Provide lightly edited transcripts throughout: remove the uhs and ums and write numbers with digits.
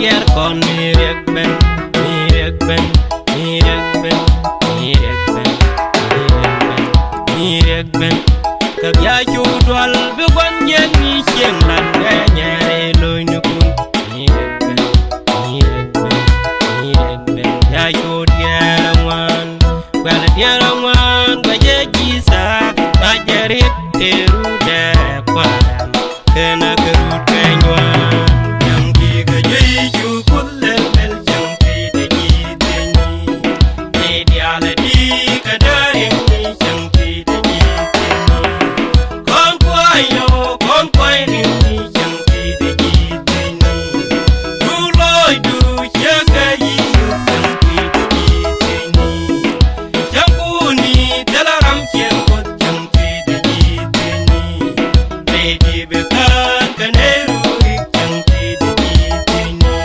dier con mi riek ben, mi riek ben, mi riek ben, mi riek ben, mi riek ben. Kab ya chu dwal bi gon jen mi cheng lan de nyere loy nu kun. Mi riek ben, mi riek ben, mi riek ben. Ya chu dier wan, gwala dier wan, gwa je jisa, ba jerit teru de kwadam, kena kerut kenywan. Yang tiga jai chu kullel bel jang pi de ji de ni. Ni diala di kadarim ni jang pi de ji de ni. Kon kwai yo, kon kwai ni jang pi de ji de ni. Du loy du chaga yi jang pi de ji de ni. Jang ku ni dalaram chen ko jang pi de ji de ni. Baby bekan kaneru jang pi de ji de ni.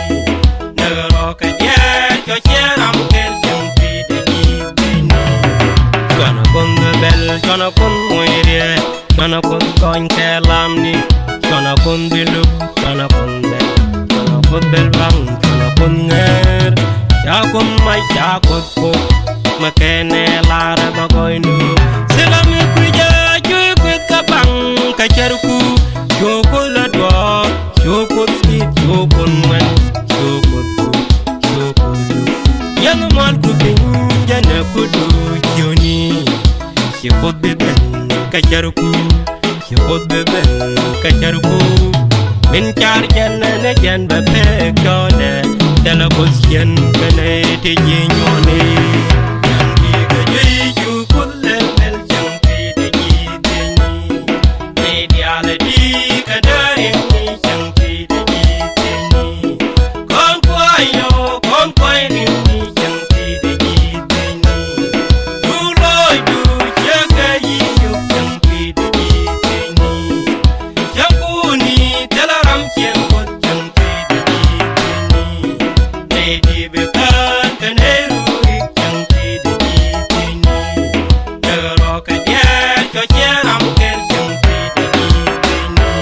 Nagaro ka dia cho cheram kel jang pi de ji de ni. Chwana kon bel chwana kon moire chwana kon koin kelam ni chwana kon bilu chwana kon bel bang chwana kon nger cha kon mai cha kon ko makene lara bagoinu selami kuja juy kwet kapang kacerku joko la do joko ti joko man joko tu joko tu yang mal ku pinja na kudu joni joko beben kacerku joko beben kacerku min char jana ne jan ba pe kone tela kosien kene te jinyone yang di ga jai ju kullel bel jang pi de ji de ni ne diala di kadarim ni jang pi de ji de ni kon kwai yo kon kwai ni jang pi de ji de ni du loy du chaga yi yu jang pi de ji de ni jang ku ni dalaram chen ko jang pi de ji de ni baby bekan kaneru jang pi de ji de ni nagaro ka dia cho cheram kel jang pi de ji de ni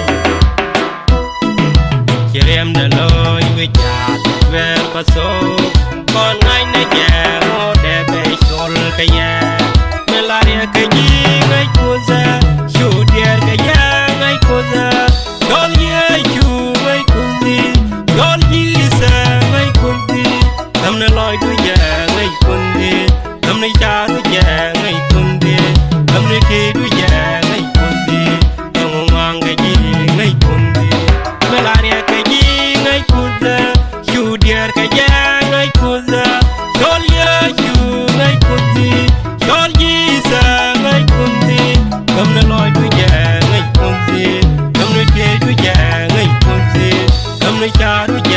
cherem na loy we chat ver ko so kon ngai na ja mo de be sol ka ya melaria ka ji ngai ko za shu dier ka ya ngai ko za dol ye chu ngai kun di dol ji sa ngai kun di tam na loy du ya ngai kun di tam na cha du ya ngai kun di tam na ke du ya ngai kun di ngong ngang ka ji ngai kun di melaria ka ji ngai kun za shu dier ka ya ngai kun za dol ye chu ngai kun di dol ji sa ngai kun di tam na loy du ya ngai kun di tam na ke du ya ngai kun di tam na cha du ya